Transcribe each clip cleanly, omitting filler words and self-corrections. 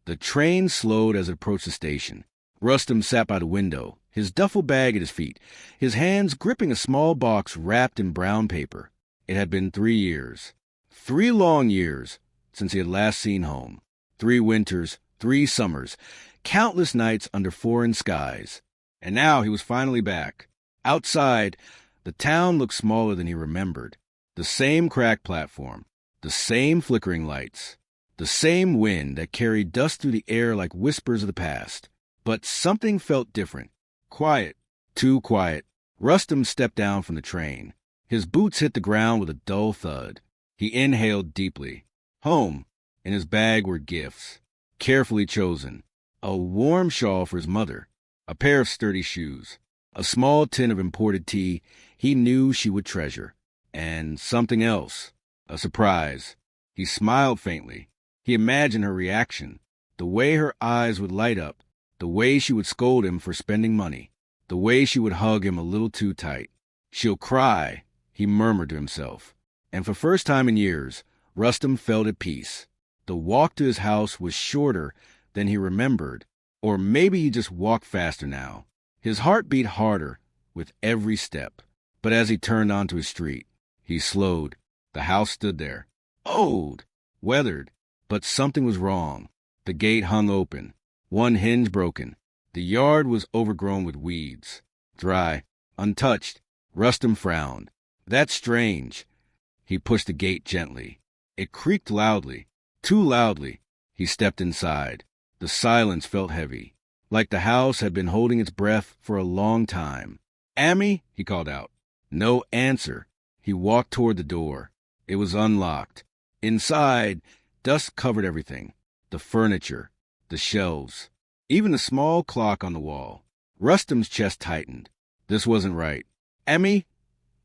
The train slowed as it approached the station. Rustum sat by the window, his duffel bag at his feet, his hands gripping a small box wrapped in brown paper. It had been 3 years. 3 long years since he had last seen home. 3 winters, 3 summers, countless nights under foreign skies. And now he was finally back. Outside, the town looked smaller than he remembered. The same cracked platform, the same flickering lights, the same wind that carried dust through the air like whispers of the past. But something felt different. Quiet. Too quiet. Rustum stepped down from the train. His boots hit the ground with a dull thud. He inhaled deeply. Home. In his bag were gifts. Carefully chosen. A warm shawl for his mother. A pair of sturdy shoes. A small tin of imported tea he knew she would treasure. And something else. A surprise. He smiled faintly. He imagined her reaction. The way her eyes would light up. The way she would scold him for spending money. The way she would hug him a little too tight. She'll cry, he murmured to himself. And for the first time in years, Rustum felt at peace. The walk to his house was shorter than he remembered. Or maybe he just walked faster now. His heart beat harder with every step. But as he turned onto his street, he slowed. The house stood there. Old, weathered, but something was wrong. The gate hung open. One hinge broken. The yard was overgrown with weeds. Dry, untouched. Rustum frowned. That's strange. He pushed the gate gently. It creaked loudly. Too loudly. He stepped inside. The silence felt heavy, like the house had been holding its breath for a long time. Ammi, he called out. No answer. He walked toward the door. It was unlocked. Inside, dust covered everything. The furniture. The shelves, even the small clock on the wall. Rustum's chest tightened. This wasn't right. Ammi?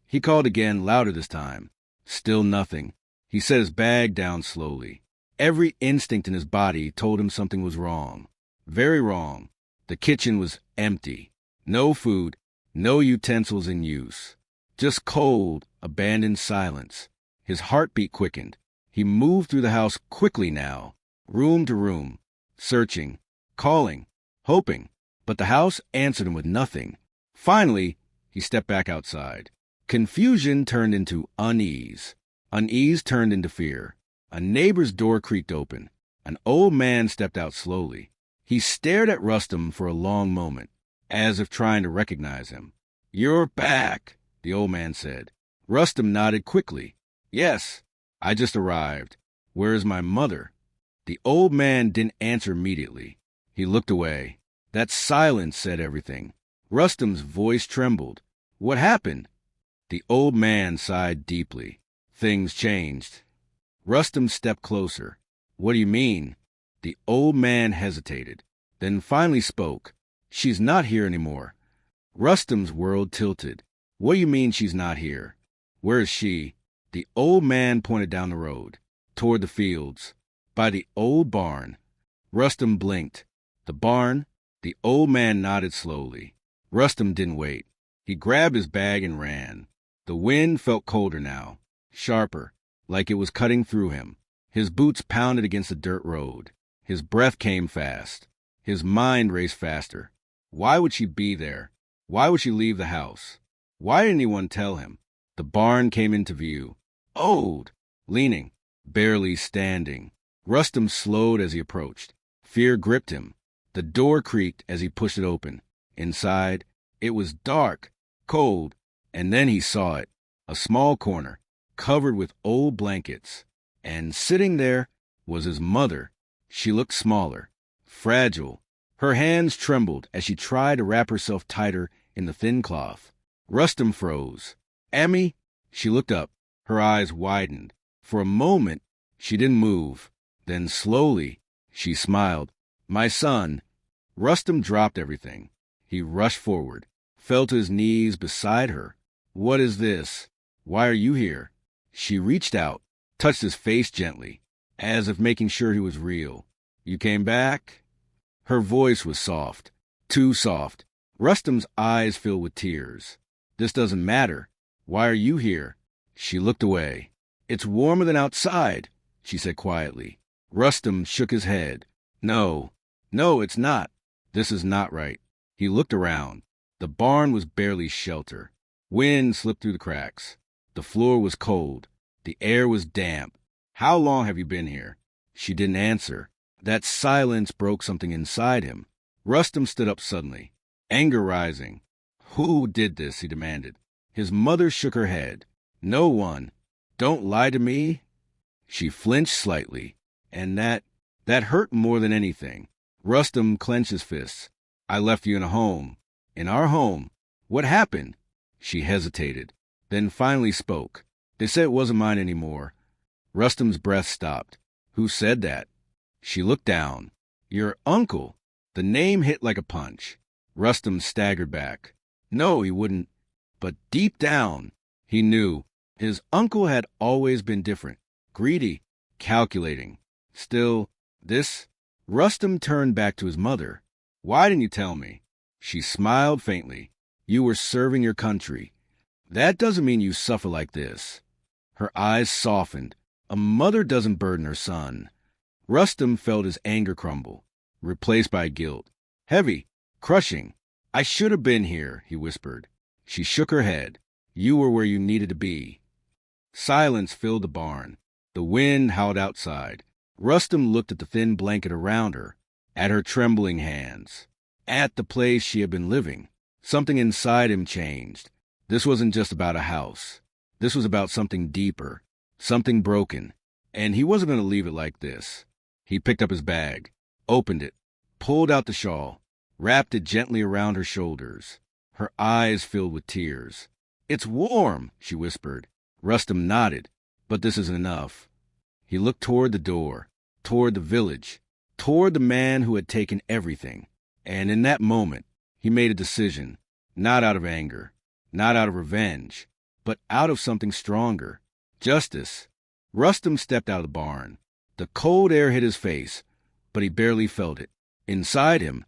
He called again, louder this time. Still nothing. He set his bag down slowly. Every instinct in his body told him something was wrong. Very wrong. The kitchen was empty. No food, no utensils in use. Just cold, abandoned silence. His heartbeat quickened. He moved through the house quickly now, room to room. Searching, calling, hoping, but the house answered him with nothing. Finally, he stepped back outside. Confusion turned into unease. Unease turned into fear. A neighbor's door creaked open. An old man stepped out slowly. He stared at Rustum for a long moment, as if trying to recognize him. You're back, the old man said. Rustum nodded quickly. Yes, I just arrived. Where is my mother? The old man didn't answer immediately. He looked away. That silence said everything. Rustum's voice trembled. What happened? The old man sighed deeply. Things changed. Rustum stepped closer. What do you mean? The old man hesitated, then finally spoke. She's not here anymore. Rustum's world tilted. What do you mean she's not here? Where is she? The old man pointed down the road, toward the fields. By the old barn. Rustum blinked. The barn? The old man nodded slowly. Rustum didn't wait. He grabbed his bag and ran. The wind felt colder now, sharper, like it was cutting through him. His boots pounded against the dirt road. His breath came fast. His mind raced faster. Why would she be there? Why would she leave the house? Why didn't anyone tell him? The barn came into view. Old, leaning, barely standing. Rustum slowed as he approached. Fear gripped him. The door creaked as he pushed it open. Inside, it was dark, cold, and then he saw it. A small corner, covered with old blankets. And sitting there was his mother. She looked smaller, fragile. Her hands trembled as she tried to wrap herself tighter in the thin cloth. Rustum froze. Ammi? She looked up. Her eyes widened. For a moment, she didn't move. Then slowly, she smiled. My son. Rustum dropped everything. He rushed forward, fell to his knees beside her. What is this? Why are you here? She reached out, touched his face gently, as if making sure he was real. You came back? Her voice was soft, too soft. Rustum's eyes filled with tears. This doesn't matter. Why are you here? She looked away. It's warmer than outside, she said quietly. Rustum shook his head. No, no, it's not. This is not right. He looked around. The barn was barely shelter. Wind slipped through the cracks. The floor was cold. The air was damp. How long have you been here? She didn't answer. That silence broke something inside him. Rustum stood up suddenly, anger rising. Who did this? He demanded. His mother shook her head. No one. Don't lie to me. She flinched slightly, and that hurt more than anything. Rustum clenched his fists. I left you in a home. In our home. What happened? She hesitated, then finally spoke. They said it wasn't mine anymore. Rustum's breath stopped. Who said that? She looked down. Your uncle. The name hit like a punch. Rustum staggered back. No, he wouldn't. But deep down, he knew. His uncle had always been different. Greedy. Calculating. Still, this... Rustum turned back to his mother. Why didn't you tell me? She smiled faintly. You were serving your country. That doesn't mean you suffer like this. Her eyes softened. A mother doesn't burden her son. Rustum felt his anger crumble, replaced by guilt. Heavy, crushing. I should have been here, he whispered. She shook her head. You were where you needed to be. Silence filled the barn. The wind howled outside. Rustum looked at the thin blanket around her, at her trembling hands, at the place she had been living. Something inside him changed. This wasn't just about a house. This was about something deeper, something broken. And he wasn't going to leave it like this. He picked up his bag, opened it, pulled out the shawl, wrapped it gently around her shoulders. Her eyes filled with tears. It's warm, she whispered. Rustum nodded. But this isn't enough. He looked toward the door, toward the village, toward the man who had taken everything. And in that moment, he made a decision, not out of anger, not out of revenge, but out of something stronger. Justice. Rustum stepped out of the barn. The cold air hit his face, but he barely felt it. Inside him,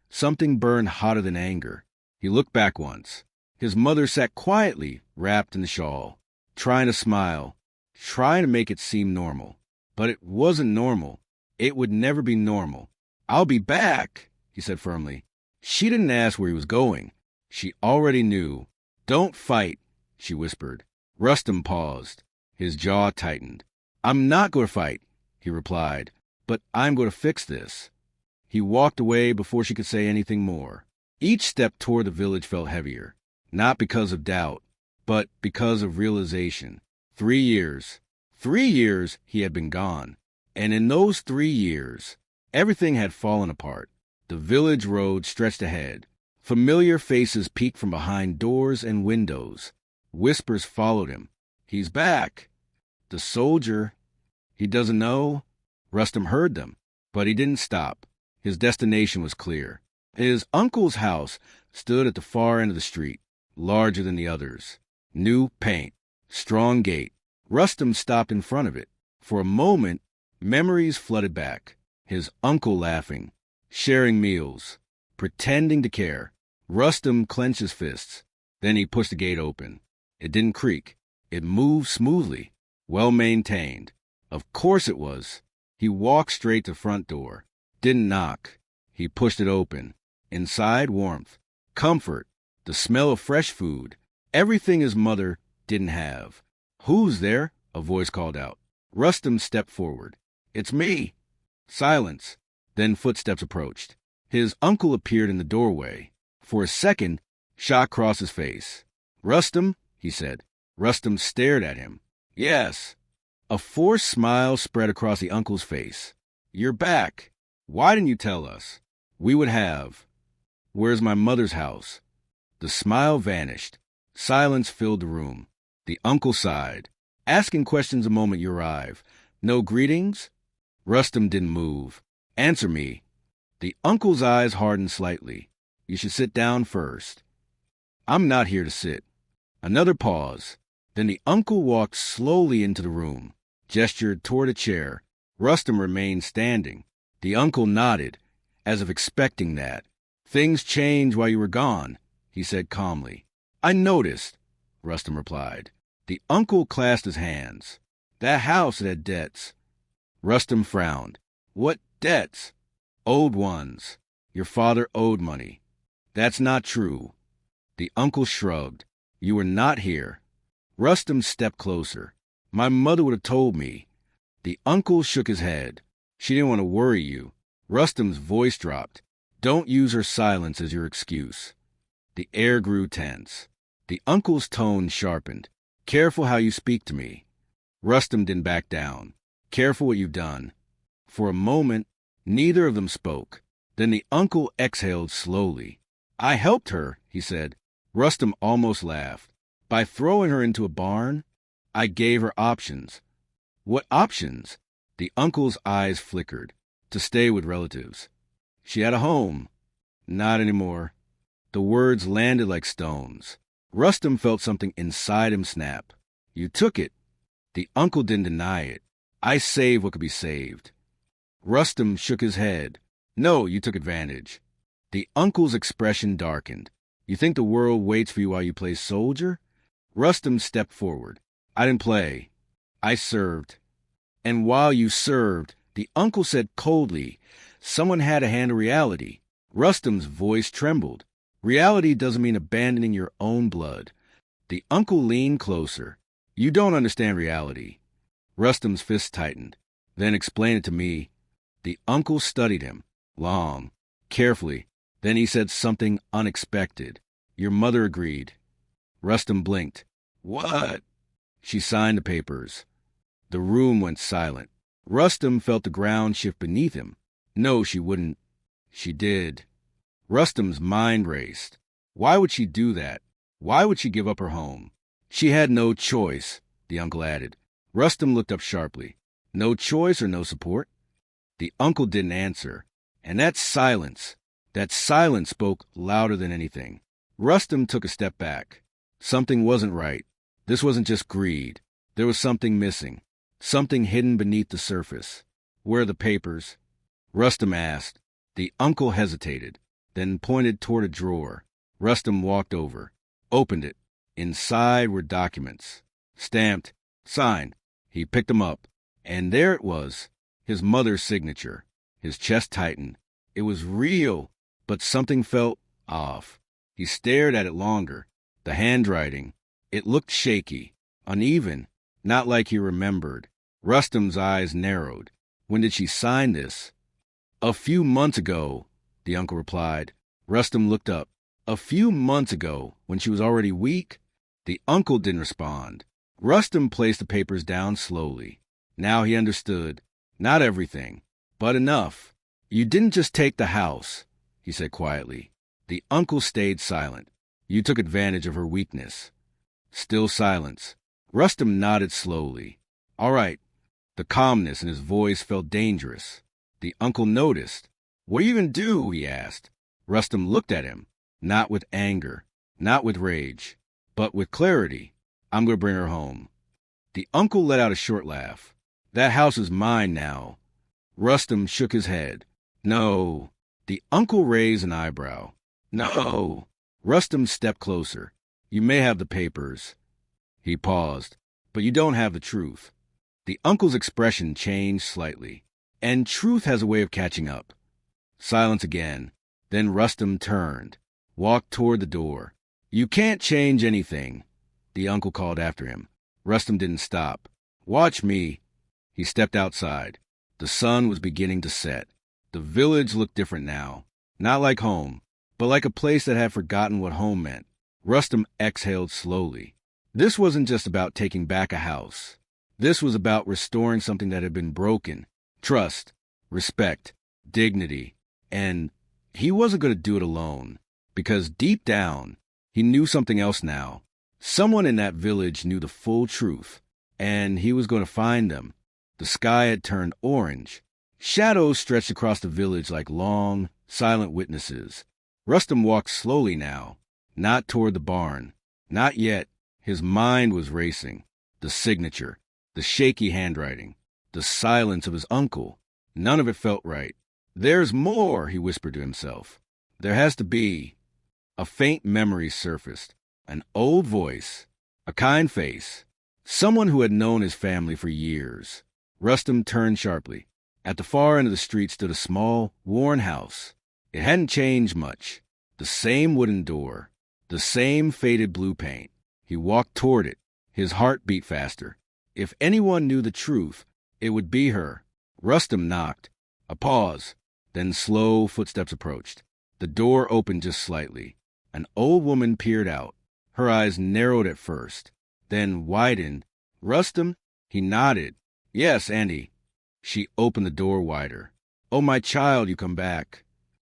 something burned hotter than anger. He looked back once. His mother sat quietly, wrapped in the shawl, trying to smile, trying to make it seem normal. But it wasn't normal. It would never be normal. I'll be back, he said firmly. She didn't ask where he was going. She already knew. Don't fight, she whispered. Rustum paused. His jaw tightened. I'm not going to fight, he replied, but I'm going to fix this. He walked away before she could say anything more. Each step toward the village felt heavier, not because of doubt, but because of realization. 3 years. 3 years he had been gone. And in those 3 years, everything had fallen apart. The village road stretched ahead. Familiar faces peeked from behind doors and windows. Whispers followed him. He's back. The soldier. He doesn't know. Rustum heard them, but he didn't stop. His destination was clear. His uncle's house stood at the far end of the street, larger than the others. New paint, strong gate. Rustum stopped in front of it. For a moment, memories flooded back. His uncle laughing, sharing meals, pretending to care. Rustum clenched his fists. Then he pushed the gate open. It didn't creak. It moved smoothly, well-maintained. Of course it was. He walked straight to the front door. Didn't knock. He pushed it open. Inside, warmth, comfort, the smell of fresh food, everything his mother didn't have. Who's there? A voice called out. Rustum stepped forward. It's me. Silence. Then footsteps approached. His uncle appeared in the doorway. For a second, shock crossed his face. Rustum, he said. Rustum stared at him. Yes. A forced smile spread across the uncle's face. You're back. Why didn't you tell us? We would have. Where's my mother's house? The smile vanished. Silence filled the room. The uncle sighed. Asking questions the moment you arrive. No greetings? Rustum didn't move. Answer me. The uncle's eyes hardened slightly. You should sit down first. I'm not here to sit. Another pause. Then the uncle walked slowly into the room, gestured toward a chair. Rustum remained standing. The uncle nodded, as if expecting that. Things changed while you were gone, he said calmly. I noticed, Rustum replied. The uncle clasped his hands. That house had debts. Rustum frowned. What debts? Old ones. Your father owed money. That's not true. The uncle shrugged. You were not here. Rustum stepped closer. My mother would have told me. The uncle shook his head. She didn't want to worry you. Rustum's voice dropped. Don't use her silence as your excuse. The air grew tense. The uncle's tone sharpened. Careful how you speak to me. Rustum didn't back down. Careful what you've done. For a moment, neither of them spoke. Then the uncle exhaled slowly. I helped her, he said. Rustum almost laughed. By throwing her into a barn, I gave her options. What options? The uncle's eyes flickered. To stay with relatives. She had a home. Not anymore. The words landed like stones. Rustum felt something inside him snap. You took it. The uncle didn't deny it. I saved what could be saved. Rustum shook his head. No, you took advantage. The uncle's expression darkened. You think the world waits for you while you play soldier? Rustum stepped forward. I didn't play. I served. And while you served, the uncle said coldly, someone had to handle reality. Rustum's voice trembled. Reality doesn't mean abandoning your own blood. The uncle leaned closer. You don't understand reality. Rustum's fist tightened. Then explain it to me. The uncle studied him. Long. Carefully. Then he said something unexpected. Your mother agreed. Rustum blinked. What? She signed the papers. The room went silent. Rustum felt the ground shift beneath him. No, she wouldn't. She did. Rustum's mind raced. Why would she do that? Why would she give up her home? She had no choice, the uncle added. Rustum looked up sharply. No choice or no support? The uncle didn't answer. And that silence spoke louder than anything. Rustum took a step back. Something wasn't right. This wasn't just greed. There was something missing. Something hidden beneath the surface. Where are the papers? Rustum asked. The uncle hesitated, then pointed toward a drawer. Rustum walked over, opened it. Inside were documents. Stamped, signed. He picked them up. And there it was, his mother's signature. His chest tightened. It was real, but something felt off. He stared at it longer. The handwriting. It looked shaky, uneven, not like he remembered. Rustum's eyes narrowed. When did she sign this? A few months ago, the uncle replied. Rustum looked up. A few months ago, when she was already weak? The uncle didn't respond. Rustum placed the papers down slowly. Now he understood. Not everything, but enough. You didn't just take the house, he said quietly. The uncle stayed silent. You took advantage of her weakness. Still silence. Rustum nodded slowly. All right. The calmness in his voice felt dangerous. The uncle noticed. What are you going to do? He asked. Rustum looked at him, not with anger, not with rage, but with clarity. I'm going to bring her home. The uncle let out a short laugh. That house is mine now. Rustum shook his head. No. The uncle raised an eyebrow. No. Rustum stepped closer. You may have the papers. He paused. But you don't have the truth. The uncle's expression changed slightly. And truth has a way of catching up. Silence again. Then Rustum turned, walked toward the door. You can't change anything, the uncle called after him. Rustum didn't stop. Watch me. He stepped outside. The sun was beginning to set. The village looked different now. Not like home, but like a place that had forgotten what home meant. Rustum exhaled slowly. This wasn't just about taking back a house. This was about restoring something that had been broken. Trust, respect, dignity. And he wasn't going to do it alone. Because deep down, he knew something else now. Someone in that village knew the full truth. And he was going to find them. The sky had turned orange. Shadows stretched across the village like long, silent witnesses. Rustum walked slowly now. Not toward the barn. Not yet. His mind was racing. The signature. The shaky handwriting, the silence of his uncle. None of it felt right. There's more, he whispered to himself. There has to be. A faint memory surfaced. An old voice. A kind face. Someone who had known his family for years. Rustum turned sharply. At the far end of the street stood a small, worn house. It hadn't changed much. The same wooden door, the same faded blue paint. He walked toward it. His heart beat faster. If anyone knew the truth, it would be her. Rustum knocked. A pause. Then slow footsteps approached. The door opened just slightly. An old woman peered out. Her eyes narrowed at first, then widened. Rustum? He nodded. Yes, Andy. She opened the door wider. Oh, my child, you come back.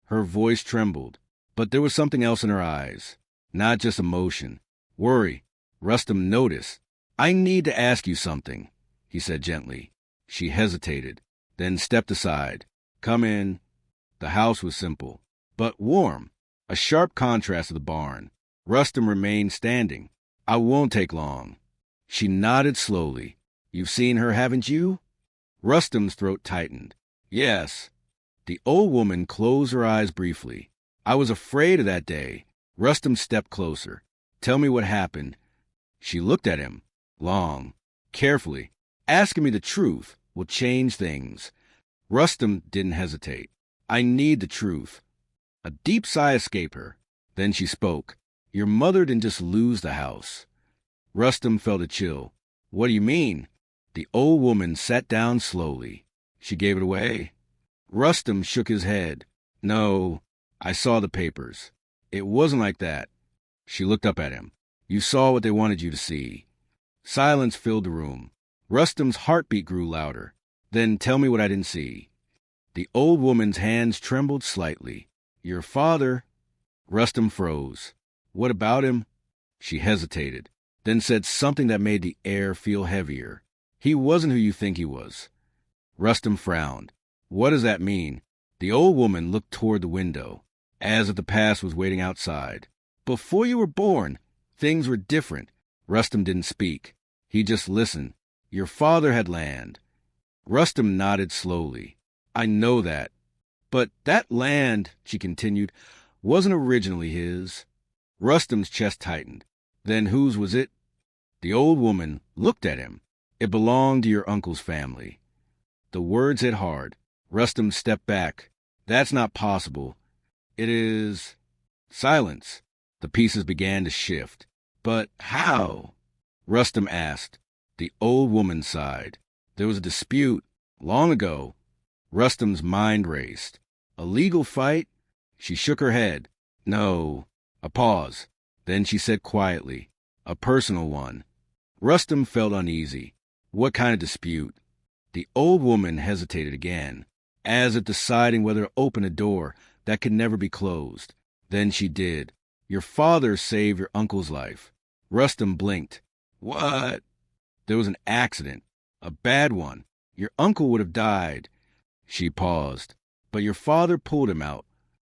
Her voice trembled, but there was something else in her eyes. Not just emotion. Worry. Rustum noticed. I need to ask you something, he said gently. She hesitated, then stepped aside. Come in. The house was simple, but warm, a sharp contrast to the barn. Rustum remained standing. I won't take long. She nodded slowly. You've seen her, haven't you? Rustum's throat tightened. Yes. The old woman closed her eyes briefly. I was afraid of that day. Rustum stepped closer. Tell me what happened. She looked at him, long, carefully. Asking me the truth will change things. Rustum didn't hesitate. I need the truth. A deep sigh escaped her. Then she spoke. Your mother didn't just lose the house. Rustum felt a chill. What do you mean? The old woman sat down slowly. She gave it away. Rustum shook his head. No, I saw the papers. It wasn't like that. She looked up at him. You saw what they wanted you to see. Silence filled the room. Rustum's heartbeat grew louder. Then tell me what I didn't see. The old woman's hands trembled slightly. Your father... Rustum froze. What about him? She hesitated, then said something that made the air feel heavier. He wasn't who you think he was. Rustum frowned. What does that mean? The old woman looked toward the window, as if the past was waiting outside. Before you were born, things were different. Rustum didn't speak. He just listened. Your father had land. Rustum nodded slowly. I know that. But that land, she continued, wasn't originally his. Rustum's chest tightened. Then whose was it? The old woman looked at him. It belonged to your uncle's family. The words hit hard. Rustum stepped back. That's not possible. It is... Silence. The pieces began to shift. But how? Rustum asked. The old woman sighed. There was a dispute long ago. Rustum's mind raced. A legal fight? She shook her head. No. A pause. Then she said quietly, a personal one. Rustum felt uneasy. What kind of dispute? The old woman hesitated again, as if deciding whether to open a door that could never be closed. Then she did. Your father saved your uncle's life. Rustum blinked. What? There was an accident. A bad one. Your uncle would have died. She paused. But your father pulled him out.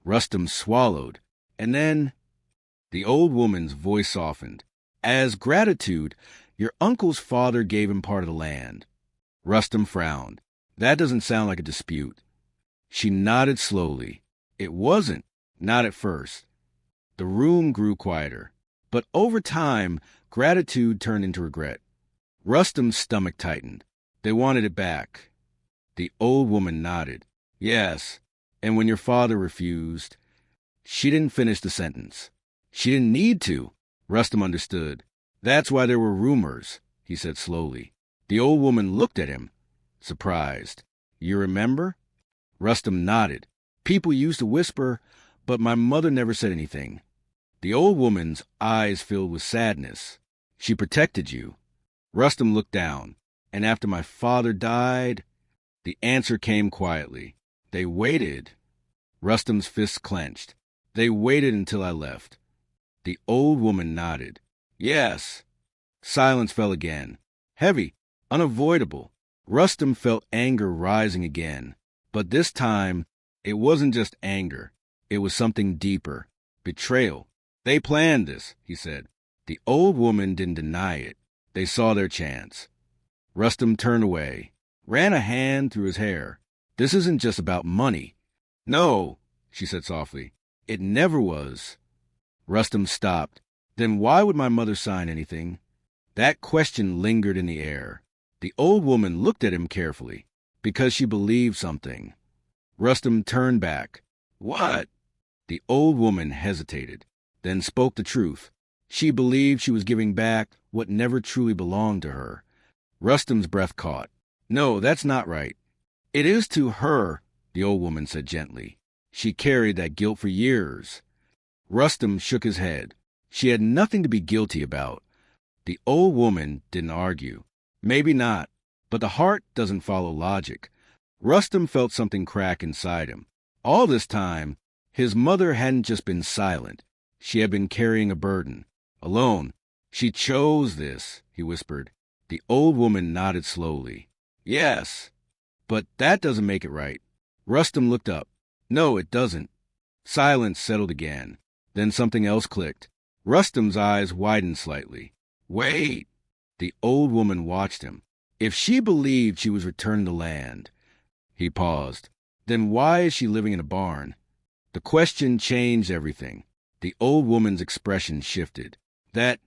Rustum swallowed. And then... The old woman's voice softened. As gratitude, your uncle's father gave him part of the land. Rustum frowned. That doesn't sound like a dispute. She nodded slowly. It wasn't. Not at first. The room grew quieter. But over time, gratitude turned into regret. Rustum's stomach tightened. They wanted it back. The old woman nodded. Yes. And when your father refused... She didn't finish the sentence. She didn't need to. Rustum understood. That's why there were rumors, he said slowly. The old woman looked at him, surprised. You remember? Rustum nodded. People used to whisper, but my mother never said anything. The old woman's eyes filled with sadness. She protected you. Rustum looked down. And after my father died, the answer came quietly. They waited. Rustum's fists clenched. They waited until I left. The old woman nodded. Yes. Silence fell again. Heavy, unavoidable. Rustum felt anger rising again. But this time, it wasn't just anger. It was something deeper. Betrayal. They planned this, he said. The old woman didn't deny it. They saw their chance. Rustum turned away, ran a hand through his hair. This isn't just about money. No, she said softly. It never was. Rustum stopped. Then why would my mother sign anything? That question lingered in the air. The old woman looked at him carefully. Because she believed something. Rustam turned back. What? The old woman hesitated, then spoke the truth. She believed she was giving back what never truly belonged to her. Rustam's breath caught. No, that's not right. It is to her, the old woman said gently. She carried that guilt for years. Rustam shook his head. She had nothing to be guilty about. The old woman didn't argue. Maybe not, but the heart doesn't follow logic. Rustam felt something crack inside him. All this time, his mother hadn't just been silent. She had been carrying a burden. Alone. She chose this, he whispered. The old woman nodded slowly. Yes, but that doesn't make it right. Rustam looked up. No, it doesn't. Silence settled again. Then something else clicked. Rustam's eyes widened slightly. Wait! The old woman watched him. If she believed she was returning the land. He paused. Then why is she living in a barn? The question changed everything. The old woman's expression shifted. That,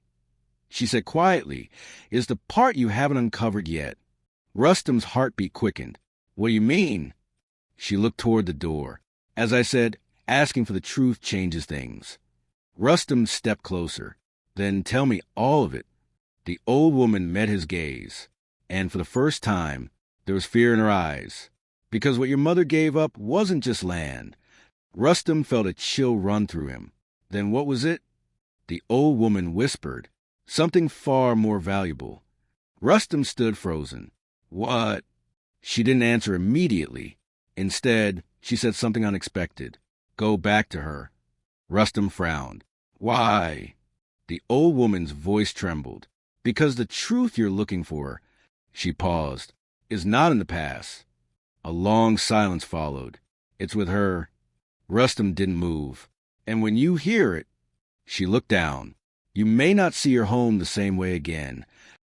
she said quietly, is the part you haven't uncovered yet. Rustam's heartbeat quickened. What do you mean? She looked toward the door. As I said, asking for the truth changes things. Rustam stepped closer. Then tell me all of it. The old woman met his gaze, and for the first time, there was fear in her eyes. Because what your mother gave up wasn't just land. Rustam felt a chill run through him. Then what was it? The old woman whispered, something far more valuable. Rustam stood frozen. What? She didn't answer immediately. Instead, she said something unexpected. Go back to her. Rustam frowned. Why? The old woman's voice trembled. Because the truth you're looking for, she paused, is not in the past. A long silence followed. It's with her. Rustam didn't move. And when you hear it, she looked down. You may not see your home the same way again.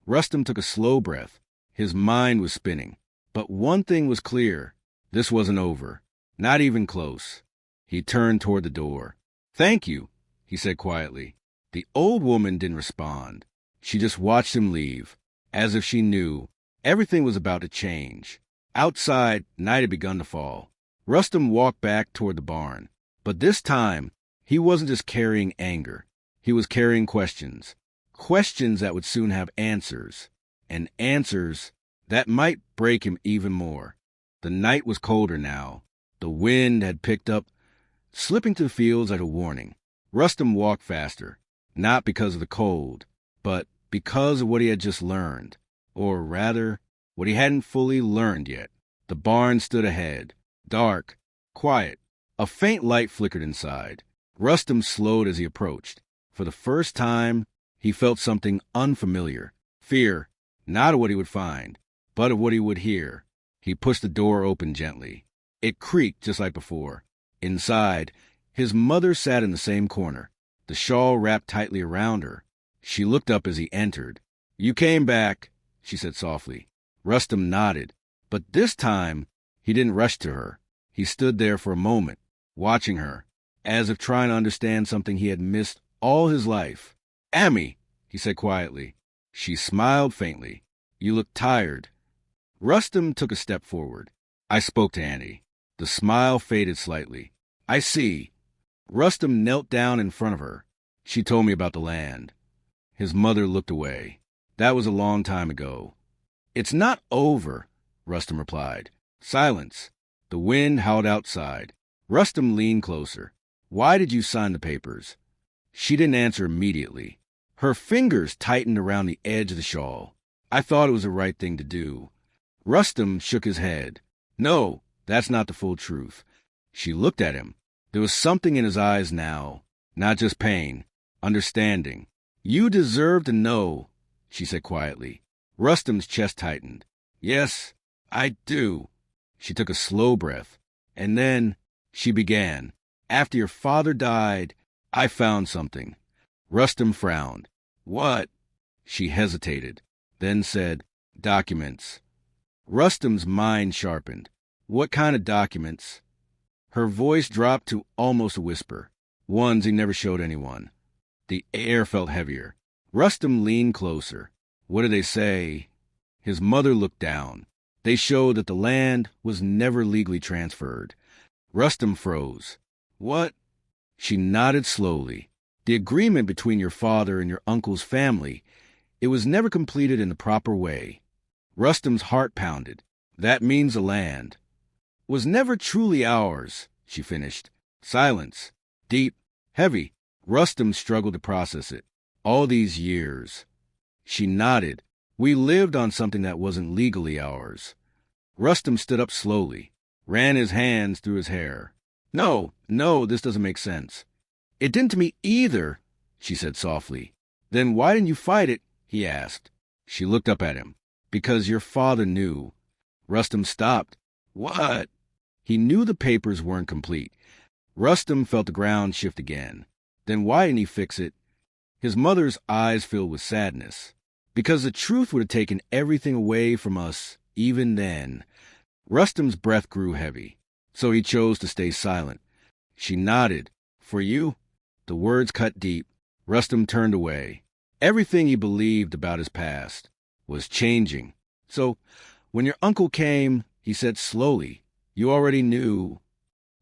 Rustam took a slow breath. His mind was spinning. But one thing was clear. This wasn't over. Not even close. He turned toward the door. Thank you, he said quietly. The old woman didn't respond. She just watched him leave, as if she knew everything was about to change. Outside, night had begun to fall. Rustam walked back toward the barn. But this time, he wasn't just carrying anger. He was carrying questions. Questions that would soon have answers. And answers that might break him even more. The night was colder now. The wind had picked up, slipping to the fields like a warning. Rustam walked faster, not because of the cold, but because of what he had just learned. Or rather, what he hadn't fully learned yet. The barn stood ahead, dark, quiet. A faint light flickered inside. Rustam slowed as he approached. For the first time, he felt something unfamiliar. Fear, not of what he would find, but of what he would hear. He pushed the door open gently. It creaked just like before. Inside, his mother sat in the same corner, the shawl wrapped tightly around her. She looked up as he entered. You came back, she said softly. Rustam nodded, but this time he didn't rush to her. He stood there for a moment, watching her, as if trying to understand something he had missed all his life. Ammi, he said quietly. She smiled faintly. You look tired. Rustam took a step forward. I spoke to Annie. The smile faded slightly. I see. Rustam knelt down in front of her. She told me about the land. His mother looked away. That was a long time ago. It's not over, Rustam replied. Silence. The wind howled outside. Rustam leaned closer. Why did you sign the papers? She didn't answer immediately. Her fingers tightened around the edge of the shawl. I thought it was the right thing to do. Rustam shook his head. No, that's not the full truth. She looked at him. There was something in his eyes now. Not just pain. Understanding. You deserve to know, she said quietly. Rustam's chest tightened. Yes, I do. She took a slow breath. And then she began. After your father died, I found something. Rustam frowned. What? She hesitated, then said, documents. Rustam's mind sharpened. What kind of documents? Her voice dropped to almost a whisper. Ones he never showed anyone. The air felt heavier. Rustam leaned closer. What did they say? His mother looked down. They showed that the land was never legally transferred. Rustum froze. What? She nodded slowly. The agreement between your father and your uncle's family, it was never completed in the proper way. Rustum's heart pounded. That means the land was never truly ours, she finished. Silence. Deep. Heavy. Rustum struggled to process it. All these years. She nodded. We lived on something that wasn't legally ours. Rustum stood up slowly, ran his hands through his hair. No, this doesn't make sense. It didn't to me either, she said softly. Then why didn't you fight it? He asked. She looked up at him. Because your father knew. Rustum stopped. What? He knew the papers weren't complete. Rustum felt the ground shift again. Then why didn't he fix it? His mother's eyes filled with sadness. Because the truth would have taken everything away from us, even then. Rustum's breath grew heavy, so he chose to stay silent. She nodded. For you? The words cut deep. Rustum turned away. Everything he believed about his past was changing. So, when your uncle came, he said slowly, you already knew.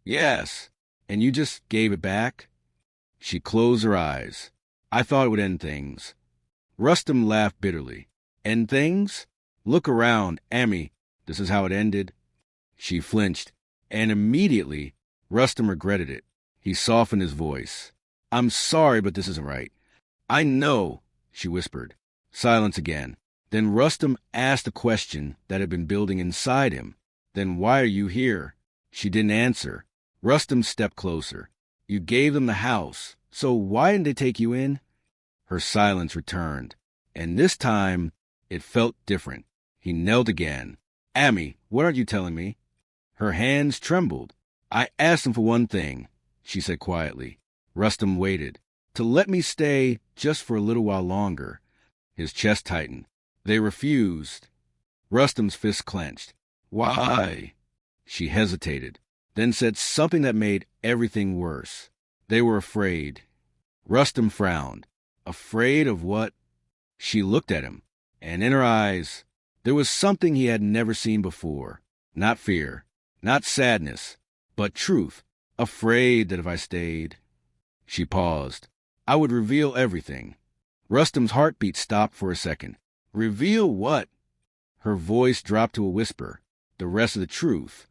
Yes. And you just gave it back? She closed her eyes. I thought it would end things. Rustum laughed bitterly. End things? Look around, Amy. This is how it ended. She flinched, and immediately Rustum regretted it. He softened his voice. I'm sorry, but this isn't right. I know, she whispered. Silence again. Then Rustum asked a question that had been building inside him. Then why are you here? She didn't answer. Rustum stepped closer. You gave them the house, so why didn't they take you in? Her silence returned, and this time it felt different. He knelt again. Amy, what aren't you telling me? Her hands trembled. I asked them for one thing, she said quietly. Rustum waited. To let me stay just for a little while longer. His chest tightened. They refused. Rustum's fist clenched. Why? She hesitated, then said something that made everything worse. They were afraid. Rustum frowned. Afraid of what? She looked at him, and in her eyes, there was something he had never seen before. Not fear, not sadness, but truth. Afraid that if I stayed. She paused. I would reveal everything. Rustum's heartbeat stopped for a second. Reveal what? Her voice dropped to a whisper. The rest of the truth.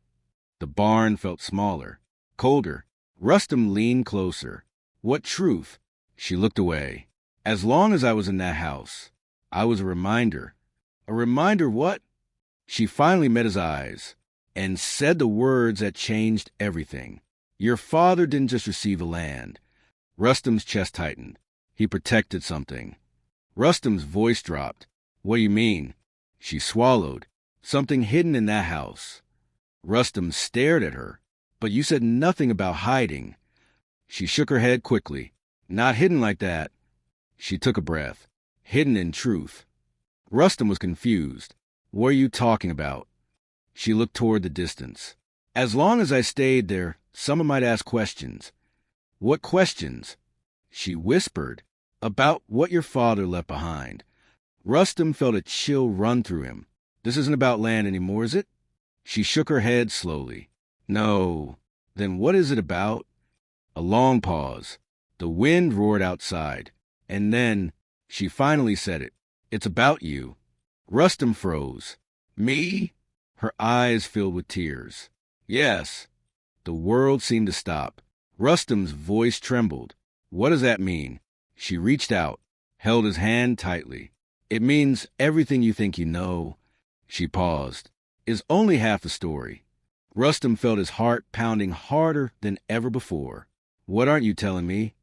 The barn felt smaller, colder. Rustum leaned closer. What truth? She looked away. As long as I was in that house, I was a reminder. A reminder what? She finally met his eyes and said the words that changed everything. Your father didn't just receive the land. Rustum's chest tightened. He protected something. Rustum's voice dropped. What do you mean? She swallowed. Something hidden in that house. Rustum stared at her. But you said nothing about hiding. She shook her head quickly. Not hidden like that. She took a breath. Hidden in truth. Rustum was confused. What are you talking about? She looked toward the distance. As long as I stayed there, someone might ask questions. What questions? She whispered. About what your father left behind. Rustum felt a chill run through him. This isn't about land anymore, is it? She shook her head slowly. No. Then what is it about? A long pause. The wind roared outside. And then she finally said it. It's about you. Rustum froze. Me? Her eyes filled with tears. Yes. The world seemed to stop. Rustum's voice trembled. What does that mean? She reached out, held his hand tightly. It means everything you think you know. She paused. Is only half the story. Rustum felt his heart pounding harder than ever before. What aren't you telling me?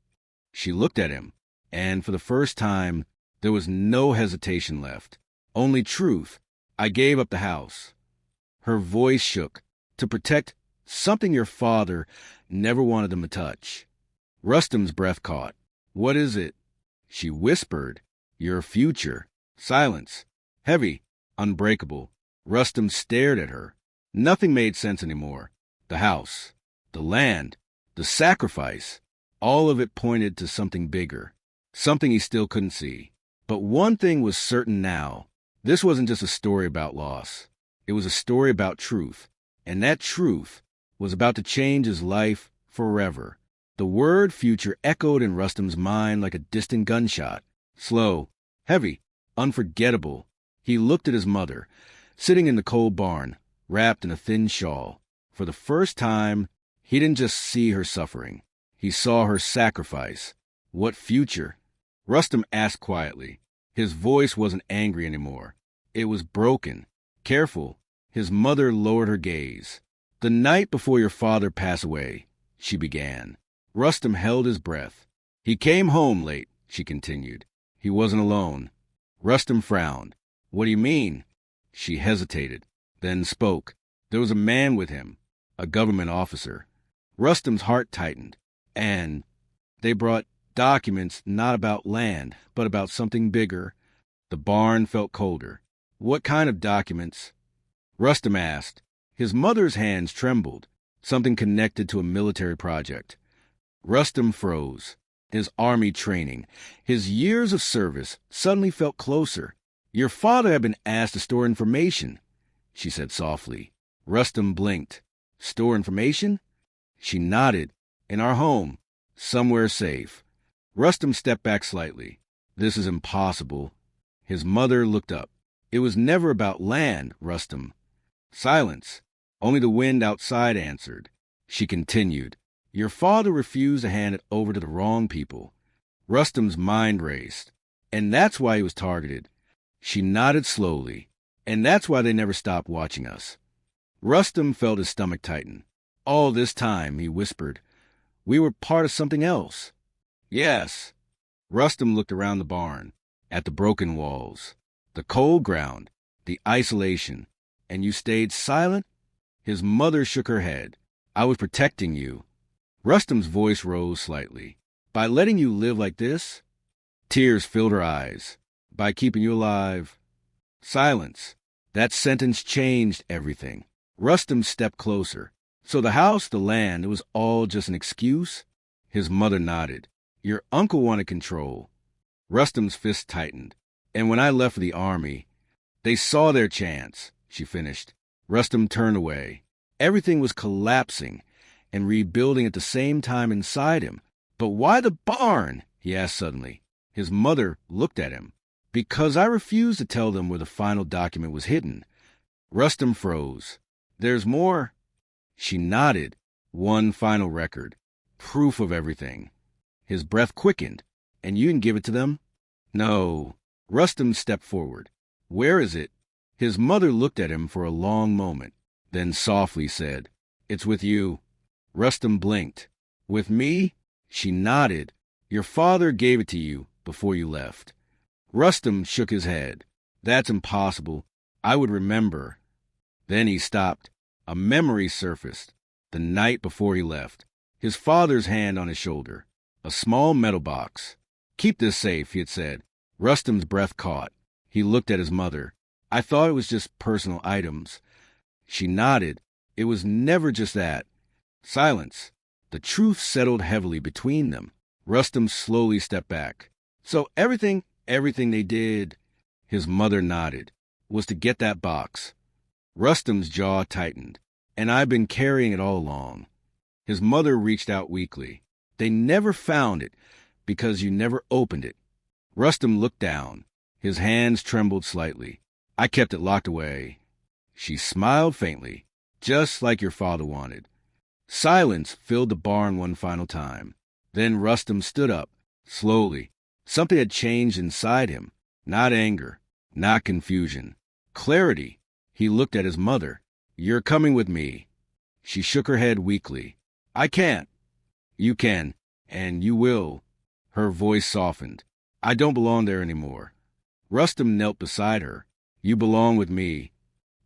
She looked at him, and for the first time, there was no hesitation left. Only truth. I gave up the house. Her voice shook. To protect something your father never wanted them to touch. Rustum's breath caught. What is it? She whispered. Your future. Silence. Heavy. Unbreakable. Rustum stared at her. Nothing made sense anymore. The house. The land. The sacrifice. All of it pointed to something bigger. Something he still couldn't see. But one thing was certain now. This wasn't just a story about loss. It was a story about truth, and that truth was about to change his life forever. The word future echoed in Rustam's mind like a distant gunshot. Slow, heavy, unforgettable. He looked at his mother, sitting in the cold barn, wrapped in a thin shawl. For the first time, he didn't just see her suffering. He saw her sacrifice. What future? Rustam asked quietly. His voice wasn't angry anymore. It was broken. Careful. His mother lowered her gaze. "The night before your father passed away," she began. Rustam held his breath. "He came home late," she continued. "He wasn't alone." Rustam frowned. "What do you mean?" She hesitated, then spoke. "There was a man with him, a government officer." Rustam's heart tightened. "And they brought documents not about land, but about something bigger." The barn felt colder. "What kind of documents?" Rustam asked. His mother's hands trembled. Something connected to a military project. Rustam froze. His army training, his years of service suddenly felt closer. "Your father had been asked to store information," she said softly. Rustam blinked. "Store information?" She nodded. "In our home. Somewhere safe." Rustam stepped back slightly. "This is impossible." His mother looked up. "It was never about land, Rustam." Silence. Only the wind outside answered. She continued. "Your father refused to hand it over to the wrong people." Rustam's mind raced. "And that's why he was targeted." She nodded slowly. "And that's why they never stopped watching us." Rustam felt his stomach tighten. "All this time," he whispered, "we were part of something else." "Yes." Rustam looked around the barn, at the broken walls, the cold ground, the isolation. "And you stayed silent?" His mother shook her head. "I was protecting you." Rustam's voice rose slightly. "By letting you live like this?" Tears filled her eyes. "By keeping you alive?" Silence. That sentence changed everything. Rustam stepped closer. "So the house, the land, it was all just an excuse?" His mother nodded. "Your uncle wanted control." Rustam's fist tightened. "And when I left for the army, they saw their chance," she finished. Rustam turned away. Everything was collapsing and rebuilding at the same time inside him. "But why the barn?" he asked suddenly. His mother looked at him. "Because I refused to tell them where the final document was hidden." Rustam froze. "There's more?" She nodded. "One final record. Proof of everything." His breath quickened. "And you didn't give it to them?" "No." Rustam stepped forward. "Where is it?" His mother looked at him for a long moment, then softly said, "It's with you." Rustam blinked. "With me?" She nodded. "Your father gave it to you before you left." Rustam shook his head. "That's impossible. I would remember." Then he stopped. A memory surfaced. The night before he left. His father's hand on his shoulder. A small metal box. "Keep this safe," he had said. Rustam's breath caught. He looked at his mother. "I thought it was just personal items." She nodded. "It was never just that." Silence. The truth settled heavily between them. Rustam slowly stepped back. "So everything they did," his mother nodded, "was to get that box." Rustam's jaw tightened. "And I've been carrying it all along." His mother reached out weakly. "They never found it because you never opened it." Rustam looked down. His hands trembled slightly. "I kept it locked away." She smiled faintly. "Just like your father wanted." Silence filled the barn one final time. Then Rustam stood up, slowly. Something had changed inside him. Not anger, not confusion. Clarity. He looked at his mother. "You're coming with me." She shook her head weakly. "I can't." "You can, and you will." Her voice softened. "I don't belong there anymore." Rustam knelt beside her. "You belong with me."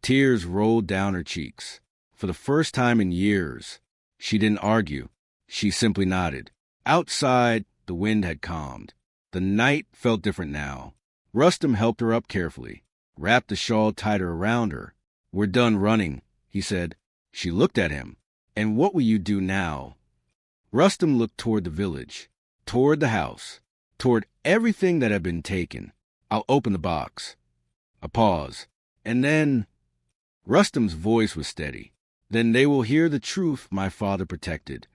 Tears rolled down her cheeks. For the first time in years, she didn't argue. She simply nodded. Outside, the wind had calmed. The night felt different now. Rustam helped her up carefully, wrapped the shawl tighter around her. "We're done running," he said. She looked at him. "And what will you do now?" Rustam looked toward the village, toward the house, toward everything that had been taken. "I'll open the box." A pause. "And then..." Rustam's voice was steady. Then they will hear the truth my father protected.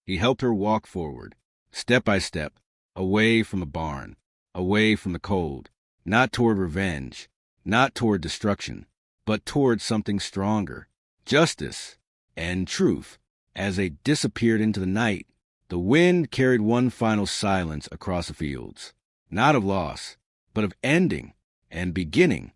He helped her walk forward, step by step, away from the barn, away from the cold, not toward revenge, not toward destruction, but toward something stronger, justice and truth. As they disappeared into the night, the wind carried one final silence across the fields, not of loss, but of ending and beginning.